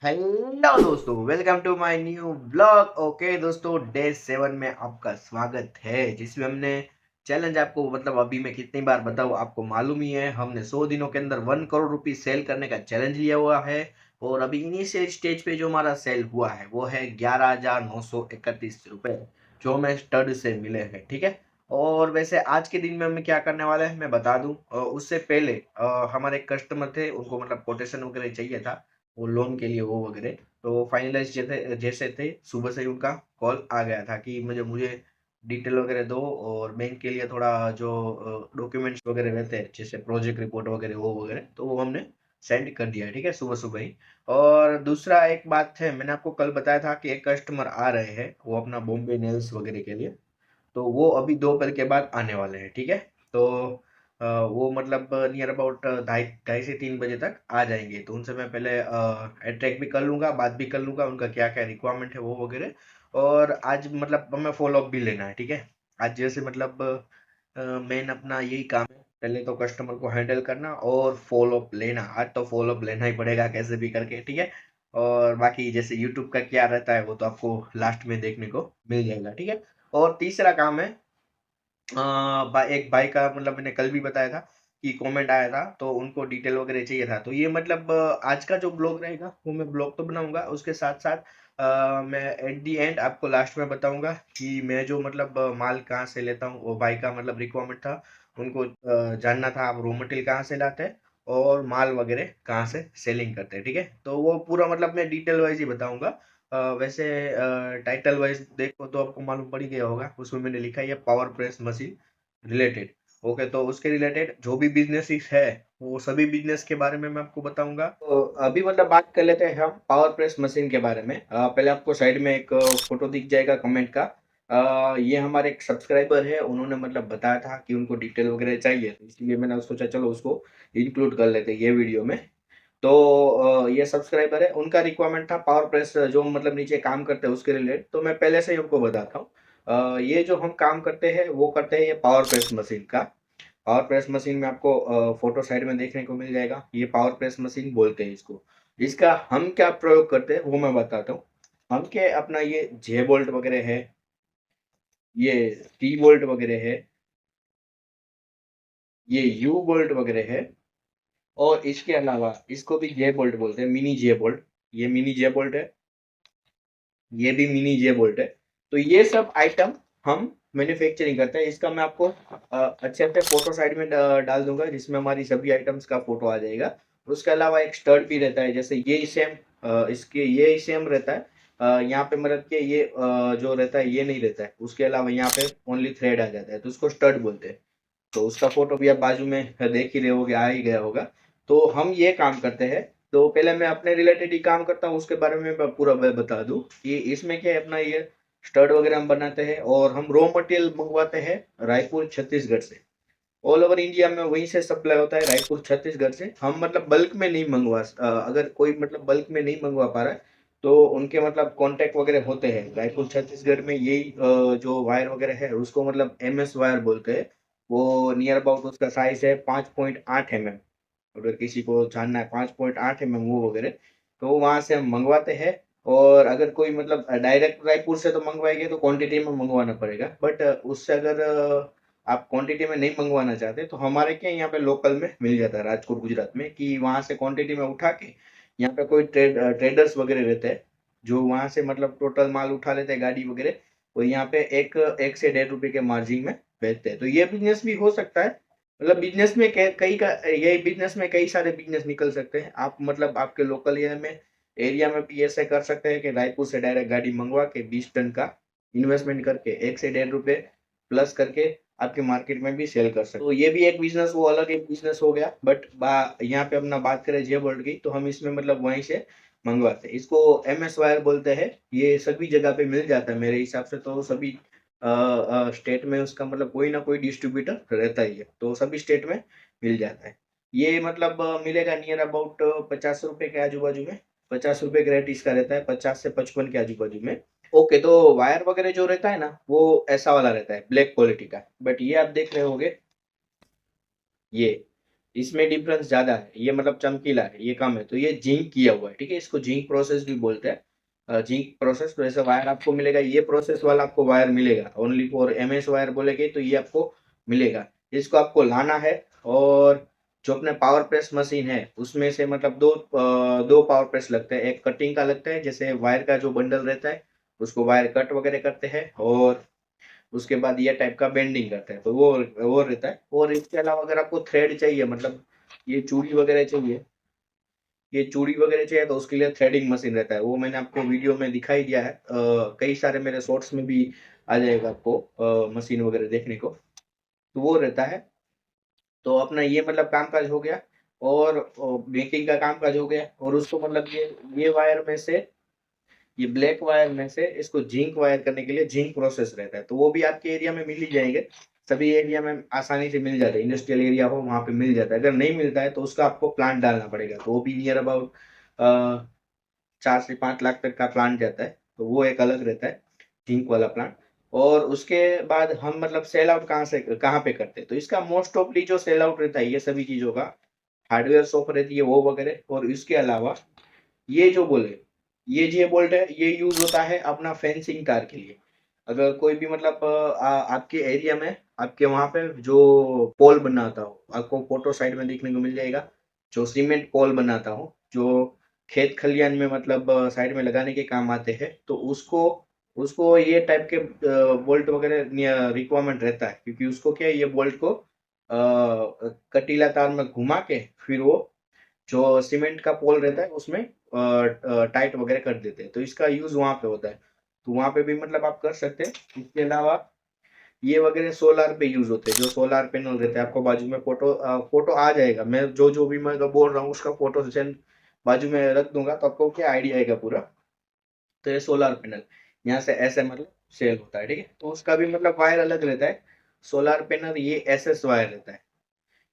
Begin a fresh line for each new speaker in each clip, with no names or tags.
Hello दोस्तों, welcome to my new blog. Okay दोस्तों, day 7 में आपका स्वागत है, जिसमें हमने चैलेंज आपको अभी मैं कितनी बार बताऊँ आपको मालूम ही है। हमने 100 दिनों के अंदर 1 करोड़ रुपए सेल करने का चैलेंज लिया हुआ है। और अभी इनिशियल स्टेज पे जो हमारा सेल हुआ है वो है 11,931 रुपए, जो हमें स्टड से मिले हैं। ठीक है। और वैसे आज के दिन में हमें क्या करने वाले हैं मैं बता दूं। उससे पहले हमारे कस्टमर थे, उनको कोटेशन वगैरह चाहिए था, वो लोन के लिए वो वगैरह। तो फाइनलाइज जैसे जैसे थे, सुबह से ही उनका कॉल आ गया था कि मुझे मुझे डिटेल वगैरह दो, और बैंक के लिए थोड़ा जो डॉक्यूमेंट्स वगैरह रहते हैं, जैसे प्रोजेक्ट रिपोर्ट वगैरह वो वगैरह, तो वो हमने सेंड कर दिया है। ठीक है, सुबह सुबह ही। और दूसरा एक बात है, मैंने आपको कल बताया था कि एक कस्टमर आ रहे हैं, वो अपना बॉम्बे नेल्स वगैरह के लिए। तो वो अभी दोपहर के बाद आने वाले हैं। ठीक है। तो वो नियर अबाउट ढाई ढाई से 3 बजे तक आ जाएंगे। तो उनसे मैं पहले अट्रैक्ट भी कर लूंगा, बात भी कर लूंगा, उनका क्या क्या रिक्वायरमेंट है वो वगैरह। और आज हमें फॉलो अप भी लेना है। ठीक है। आज जैसे मेन अपना यही काम है, पहले तो कस्टमर को हैंडल करना और फॉलो अप लेना। आज तो फॉलो अप लेना ही पड़ेगा कैसे भी करके। ठीक है। और बाकी जैसे यूट्यूब का क्या रहता है वो तो आपको लास्ट में देखने को मिल जाएगा। ठीक है। और तीसरा काम है, एक भाई का मैंने कल भी बताया था कि कमेंट आया था, तो उनको डिटेल वगैरह चाहिए था। तो ये आज का जो ब्लॉग रहेगा वो मैं ब्लॉग तो बनाऊंगा, उसके साथ साथ मैं एट दी एंड आपको लास्ट में बताऊंगा कि मैं जो माल कहाँ से लेता हूँ। वो भाई का रिक्वायरमेंट था, उनको जानना था आप रॉ मटेरियल कहाँ से लाते हैं और माल वगैरह कहाँ से सेलिंग करते हैं। ठीक है। तो वो पूरा मैं डिटेल वाइज ही बताऊंगा। वैसे टाइटल वाइज देखो तो आपको मालूम पड़ ही गया होगा, उसमें मैंने लिखा है power press machine related. Okay, तो उसके रिलेटेड जो भी बिजनेस है वो सभी बिजनेस के बारे में मैं आपको बताऊंगा। तो अभी बात कर लेते हैं हम पावर प्रेस मशीन के बारे में। पहले आपको साइड में एक फोटो दिख जाएगा कमेंट का। ये हमारे एक सब्सक्राइबर है, उन्होंने बताया था कि उनको डिटेल वगैरह चाहिए, तो इसलिए मैंने सोचा चलो उसको इंक्लूड कर लेते हैं ये वीडियो में। तो ये सब्सक्राइबर है, उनका रिक्वायरमेंट था पावर प्रेस जो नीचे काम करते हैं उसके रिलेटेड। तो मैं पहले से ही आपको बताता हूँ। ये जो हम काम करते हैं वो करते हैं ये पावर प्रेस मशीन का। पावर प्रेस मशीन में आपको फोटो साइड में देखने को मिल जाएगा, ये पावर प्रेस मशीन बोलते हैं इसको। इसका हम क्या प्रयोग करते हैं वो मैं बताता हूँ। हम के अपना ये जे बोल्ट वगैरह है, ये टी बोल्ट वगैरह है, ये यू बोल्ट वगैरह है, और इसके अलावा इसको भी जे बोल्ट बोलते हैं, मिनी जे बोल्ट। ये मिनी जे बोल्ट है, ये भी मिनी जे बोल्ट है। तो ये सब आइटम हम मैन्युफैक्चरिंग करते हैं। इसका मैं आपको अच्छे से फोटो साइड में डाल दूंगा, जिसमें हमारी सभी आइटम्स का फोटो आ जाएगा। उसके अलावा एक स्टड भी रहता है, जैसे ये सेम इसके ये सेम रहता है। यहाँ पे के ये जो रहता है ये नहीं रहता है, उसके अलावा यहाँ पे ओनली थ्रेड आ जाता है, तो उसको स्टड बोलते हैं। तो उसका फोटो भी आप बाजू में देख ही रहे होगे, आ ही गया होगा। तो हम ये काम करते हैं। तो पहले मैं अपने रिलेटेड ही काम करता हूँ, उसके बारे में मैं पूरा मैं बता दूं कि इसमें क्या है, अपना ये स्टड वगैरह हम बनाते हैं, और हम रॉ मटेरियल मंगवाते हैं रायपुर छत्तीसगढ़ से। ऑल ओवर इंडिया में वहीं से सप्लाई होता है, रायपुर छत्तीसगढ़ से। हम बल्क में नहीं अगर कोई बल्क में नहीं मंगवा पा रहा है, तो उनके कांटेक्ट वगैरह होते हैं रायपुर छत्तीसगढ़ में। यही जो वायर वगैरह है उसको MS वायर बोलते हैं। वो नियर अबाउट उसका साइज है 5.8 mm। अगर किसी को जानना है 5.8 mm वो वगैरह, तो वहां से हम मंगवाते हैं। और अगर कोई डायरेक्ट रायपुर से तो मंगवाएंगे तो क्वांटिटी में मंगवाना पड़ेगा, बट उससे अगर आप क्वांटिटी में नहीं मंगवाना चाहते तो हमारे क्या यहाँ पे लोकल में मिल जाता है राजकोट गुजरात में, कि वहां से क्वांटिटी में उठा के यहाँ पे कोई ट्रेडर्स वगैरह रहते हैं, जो वहां से टोटल माल उठा लेते हैं गाड़ी वगैरह। वो यहाँ पे एक एक से 1.5 रुपए के मार्जिन में बेचते हैं। तो ये बिजनेस भी हो सकता है। बिजनेस में कई का यही बिजनेस में कई सारे बिजनेस निकल सकते हैं। आप आपके लोकल एरिया में भी ऐसे कर सकते हैं कि रायपुर से डायरेक्ट गाड़ी मंगवा के 20 टन का इन्वेस्टमेंट करके 1 से 1.5 रुपए प्लस करके आपके मार्केट में भी सेल कर सकते हैं। तो ये भी एक बिजनेस, वो अलग एक बिजनेस हो गया। बट यहाँ पे अपना बात करें जे वर्ल्ड की, तो हम इसमें वहीं से मंगवाते हैं। इसको MS वायर बोलते हैं। ये सभी जगह पे मिल जाता है मेरे हिसाब से, तो सभी स्टेट में उसका कोई ना कोई डिस्ट्रीब्यूटर रहता ही है, तो सभी स्टेट में मिल जाता है। ये मिलेगा नियर अबाउट 50 रुपए के आजू बाजू में। 50 रुपए का रेट इसका रहता है, 50 से 55 के आजू बाजू में। ओके, तो वायर वगैरह जो रहता है ना वो ऐसा वाला रहता है, ब्लैक क्वालिटी का। बट ये आप देख रहे होगे, ये इसमें डिफरेंस ज्यादा है, ये मतलब चमकीला है, ये कम है, तो ये जिंक किया हुआ है, ठीक है। इसको जिंक प्रोसेस भी बोलते हैं, जिंक प्रोसेस। तो ऐसा वायर आपको मिलेगा, ये प्रोसेस वाला आपको वायर मिलेगा ओनली फॉर एमएस वायर बोलेगे तो ये आपको मिलेगा। इसको आपको लाना है, और जो अपने पावर प्रेस मशीन है उसमें से मतलब दो पावर प्रेस लगते हैं। एक कटिंग का लगता है, जैसे वायर का जो बंडल रहता है उसको वायर कट वगैरह करते हैं, और उसके बाद ये टाइप का बेंडिंग करते हैं, तो वो रहता है। और इसके अलावा अगर आपको थ्रेड चाहिए, मतलब ये चूड़ी वगैरह चाहिए, ये चूड़ी वगैरह चाहिए, तो उसके लिए थ्रेडिंग मशीन रहता है। वो मैंने आपको वीडियो में दिखाई दिया है, कई सारे मेरे शॉर्ट्स में भी आ जाएगा आपको मशीन वगैरह देखने को, तो वो रहता है। तो अपना ये मतलब कामकाज हो गया, और बेकिंग का कामकाज हो गया। और उसको मतलब ये वायर में से, ये ब्लैक वायर में से इसको जिंक वायर करने के लिए जिंक प्रोसेस रहता है, तो वो भी आपके एरिया में मिल ही जाएंगे। सभी एरिया में आसानी से मिल जाता है, इंडस्ट्रियल एरिया हो वहां पे मिल जाता है। अगर नहीं मिलता है तो उसका आपको प्लांट डालना पड़ेगा, तो वो भी नियर अबाउट 4 से 5 लाख तक का प्लांट जाता है, तो वो एक अलग रहता है जिंक वाला प्लांट। और उसके बाद हम मतलब सेल आउट कहाँ पे करते हैं, तो इसका मोस्ट ऑफली जो सेल आउट रहता है ये सभी चीजों का हार्डवेयर शॉप रहती है वो वगैरह। और इसके अलावा ये जो बोले, ये जे बोल्ट है, ये यूज होता है अपना फेंसिंग तार के लिए। अगर कोई भी मतलब आपके एरिया में, आपके वहां पे जो पोल बनाता हो, आपको फोटो साइड में देखने को मिल जाएगा, जो सीमेंट पोल बनाता हो, जो खेत खलियान में मतलब साइड में लगाने के काम आते हैं, तो उसको उसको ये टाइप के बोल्ट वगैरह रिक्वायरमेंट रहता है, क्योंकि उसको क्या है, ये बोल्ट को कटीला तार में घुमा के फिर वो जो सीमेंट का पोल रहता है उसमें टाइट वगैरह कर देते हैं, तो इसका यूज वहां पे होता है। तो वहां पे भी मतलब आप कर सकते हैं। इसके अलावा ये वगैरह सोलार पे यूज होते हैं, जो सोलार पैनल रहते हैं, आपको बाजू में फोटो आ जाएगा। मैं जो जो भी मैं बोल रहा हूँ उसका फोटो सेशन बाजू में रख दूंगा, तो आपको क्या आइडिया आएगा पूरा। तो ये सोलार पैनल यहाँ से ऐसे मतलब सेल होता है, ठीक है। तो उसका भी मतलब वायर अलग रहता है। सोलार पैनल ये एसएस वायर रहता है,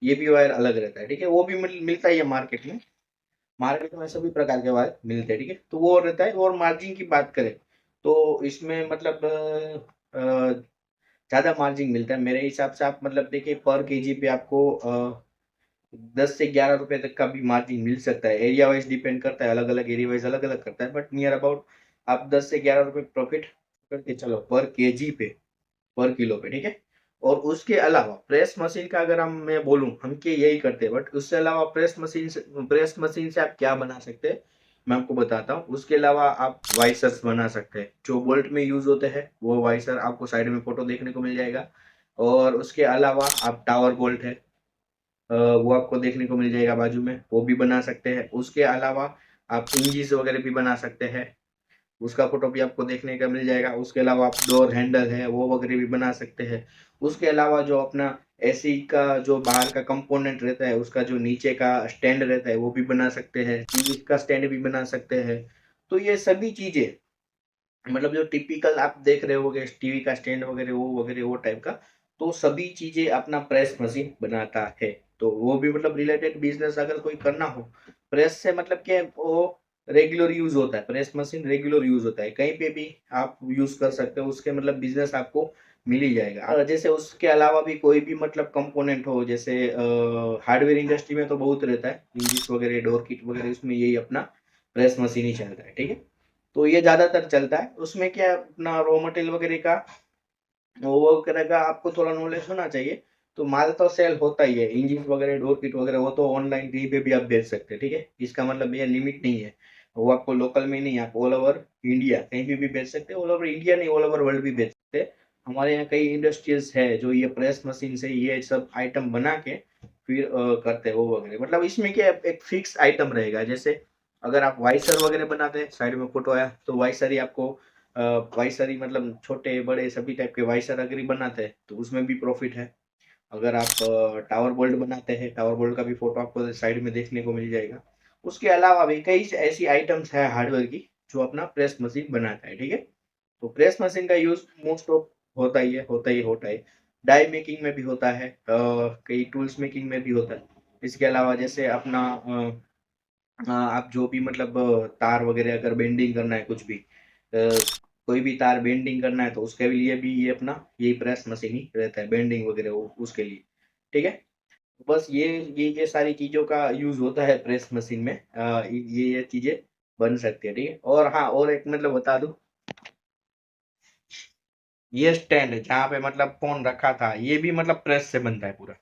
ये भी वायर अलग रहता है, ठीक है। वो भी मिलता ही है मार्केट में। मार्केट में सभी प्रकार के वायर मिलते हैं, ठीक है। तो वो रहता है। और मार्जिन की बात करें तो इसमें मतलब ज्यादा मार्जिन मिलता है मेरे हिसाब से। आप मतलब देखिए पर केजी पे आपको 10 से 11 रुपए तक का भी मार्जिन मिल सकता है। एरिया वाइज डिपेंड करता है, अलग अलग एरिया वाइज अलग अलग करता है, बट नियर अबाउट आप 10 से 11 रुपए प्रॉफिट करके चलो पर केजी पे, पर किलो पे, ठीक है। और उसके अलावा प्रेस मशीन का अगर मैं बोलूं, हम के यही करते हैं, बट उससे अलावा प्रेस मशीन से आप क्या बना सकते हैं मैं आपको बताता हूँ। उसके अलावा आप वाइसर्स बना सकते हैं, जो बोल्ट में यूज होते हैं वो वाइसर आपको साइड में फोटो देखने को मिल जाएगा। और उसके अलावा आप टावर बोल्ट है, वो आपको देखने को मिल जाएगा बाजू में, वो भी बना सकते हैं। उसके अलावा आप इंजिस वगैरह भी बना सकते हैं, उसका फोटो भी आपको देखने का मिल जाएगा। उसके अलावा आप डोर हैंडल है वो वगैरह भी बना सकते हैं। उसके अलावा जो अपना एसी का जो बाहर का कंपोनेंट रहता है, उसका जो नीचे का स्टैंड रहता है वो भी बना सकते हैं। टीवी का स्टैंड भी बना सकते हैं। तो ये सभी चीजें मतलब जो टिपिकल आप देख रहे होगे टीवी का स्टैंड वगैरह वो टाइप का, तो सभी चीजें अपना प्रेस मशीन बनाता है। तो वो भी मतलब रिलेटेड बिजनेस अगर कोई करना हो प्रेस से, मतलब क्या वो रेगुलर यूज होता है, प्रेस मशीन रेगुलर यूज होता है, कहीं पे भी आप यूज कर सकते हो, उसके मतलब बिजनेस आपको मिल ही जाएगा। जैसे उसके अलावा भी कोई भी मतलब कंपोनेंट हो, जैसे हार्डवेयर इंडस्ट्री में तो बहुत रहता है, इंजिस वगैरह डोर किट वगैरह, उसमें यही अपना प्रेस मशीन ही चलता है, ठीक है। तो ये ज्यादातर चलता है। उसमें क्या है, अपना रॉ मटेरियल वगैरह का वो वगैरह का आपको थोड़ा नॉलेज होना चाहिए। तो माल तो सेल होता ही है, इंजन वगैरह डोर किट वगैरह वो तो ऑनलाइन कहीं पे भी आप बेच सकते हैं, ठीक है। इसका मतलब ये लिमिट नहीं है, वो आपको लोकल में नहीं, आप ऑल ओवर इंडिया कहीं भी बेच सकते हैं। ऑल ओवर इंडिया नहीं, ऑल ओवर वर्ल्ड भी बेच सकते हैं। हमारे यहाँ कई इंडस्ट्रीज है जो ये प्रेस मशीन से ये सब आइटम बना के फिर करते हैं वो वगैरह। मतलब इसमें क्या है, एक फिक्स आइटम रहेगा। जैसे अगर आप वाइसर वगैरह बनाते हैं, साइड में फोटो आया तो वाइसर ही आपको वाइसर ही मतलब छोटे बड़े सभी टाइप के वाइसर अगर ही बनाते हैं तो उसमें भी प्रॉफिट है। अगर आप टावर बोल्ट बनाते हैं, टावर बोल्ट का भी फोटो आपको साइड में देखने को मिल जाएगा। उसके अलावा भी कई ऐसी आइटम्स है हार्डवेयर की जो अपना प्रेस मशीन बनाता है, ठीक है। तो प्रेस मशीन का यूज मोस्ट ऑफ होता ही है, होता है। डाई मेकिंग में भी होता है, कई टूल्स मेकिंग में भी होता है। इसके अलावा जैसे अपना आप जो भी मतलब तार वगैरह अगर बेंडिंग करना है कुछ भी, कोई भी तार बेंडिंग करना है तो उसके लिए भी ये अपना यही प्रेस मशीन ही रहता है, बेंडिंग वगैरह उसके लिए, ठीक है। बस ये सारी चीज़ों का यूज़ होता है प्रेस मशीन में। ये चीज़ें बन सकती है, ठीक है? और हाँ, और एक मतलब बता दूँ, ये स्टैंड जहाँ पे मतलब फ़ोन रखा था, ये भी मतलब प्रेस से बनता है पूरा।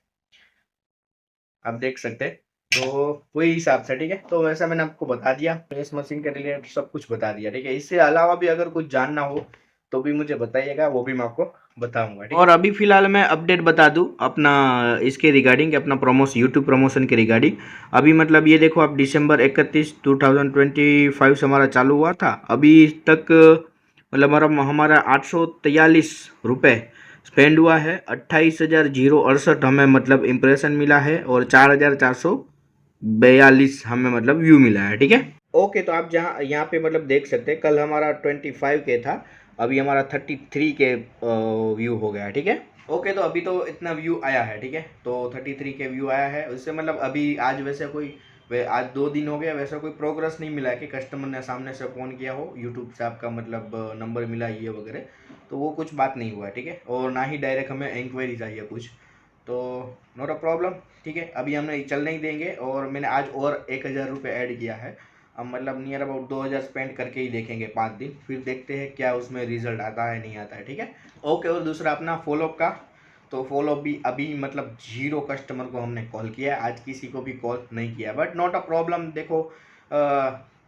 आप देख सकते हैं। तो वही हिसाब से, ठीक है? तो वैसा मैंने आपको बता दिया, प्रेस मशीन के रिलेटेड सब कुछ बता दिया, ठीक है? इससे अलावा भी अगर कुछ जानना हो, तो भी मुझे बताइएगा, वो भी मैं आपको बताऊँगा, ठीक है? और अभी फ़िलहाल मैं अपडेट बता दूँ अपना इसके रिगार्डिंग, अपना यूट्यूब प्रमोशन के रिगार्डिंग। अभी मतलब ये देखो, आप दिसंबर 31, 2025 से हमारा चालू हुआ था। अभी तक मतलब हमारा ₹843 स्पेंड हुआ है। 28,068 हमें मतलब इम्प्रेशन मिला है, और 4,442 हमें मतलब व्यू मिला है, ठीक है? ओके, तो आप जहाँ यहाँ पे मतलब देख सकते हैं, कल हमारा 25 के था, अभी हमारा 33 के व्यू हो गया है, ठीक है? ओके, तो अभी तो इतना व्यू आया है, ठीक है? तो 33 के व्यू आया है, उससे मतलब अभी आज वैसे कोई आज 2 दिन हो गया, वैसा कोई प्रोग्रेस नहीं मिला है कि कस्टमर ने सामने से फ़ोन किया हो, यूट्यूब से आपका मतलब नंबर मिला ये वगैरह, तो वो कुछ बात नहीं हुआ है, ठीक है? और ना ही डायरेक्ट हमें इंक्वायरी चाहिए कुछ, तो नॉट अ प्रॉब्लम, ठीक है? अभी हमने चल नहीं देंगे, और मैंने आज और ₹1,000 ऐड किया है। अब मतलब नियर अबाउट 2,000 स्पेंड करके ही देखेंगे 5 दिन, फिर देखते हैं क्या उसमें रिजल्ट आता है नहीं आता है, ठीक है? ओके, और दूसरा अपना फॉलोअप का, तो फॉलोअप भी अभी मतलब 0 कस्टमर को हमने कॉल किया है, आज किसी को भी कॉल नहीं किया, बट नॉट अ प्रॉब्लम। देखो,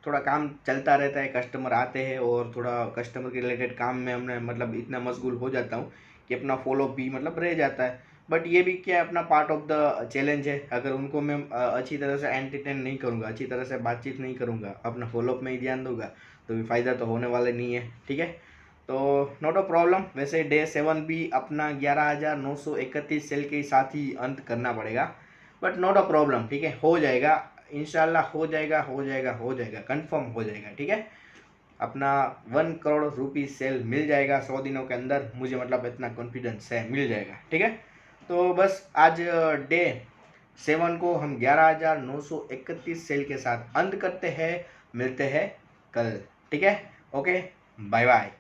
थोड़ा काम चलता रहता है, कस्टमर आते हैं, और थोड़ा कस्टमर के रिलेटेड काम में हमने मतलब इतना मशगूल हो जाता हूँ कि अपना फॉलोअप भी मतलब रह जाता है। बट ये भी क्या है, अपना पार्ट ऑफ द चैलेंज है। अगर उनको मैं अच्छी तरह से एंटरटेन नहीं करूँगा, अच्छी तरह से बातचीत नहीं करूँगा, अपना फॉलोअप में ही ध्यान दूंगा, तो भी फ़ायदा तो होने वाला नहीं है, ठीक है? तो नॉट अ प्रॉब्लम। वैसे डे 7 भी अपना 11,931 सेल के साथ ही अंत करना पड़ेगा, बट नॉट अ प्रॉब्लम, ठीक है? हो जाएगा, इंशाल्लाह हो जाएगा, हो जाएगा, हो जाएगा, कंफर्म हो जाएगा, ठीक है? अपना 1 करोड़ रुपीज़ सेल मिल जाएगा 100 दिनों के अंदर, मुझे मतलब इतना कॉन्फिडेंस है, मिल जाएगा, ठीक है? तो बस आज डे 7 को हम 11,931 सेल के साथ अंत करते हैं। मिलते हैं कल, ठीक है? Okay, bye bye.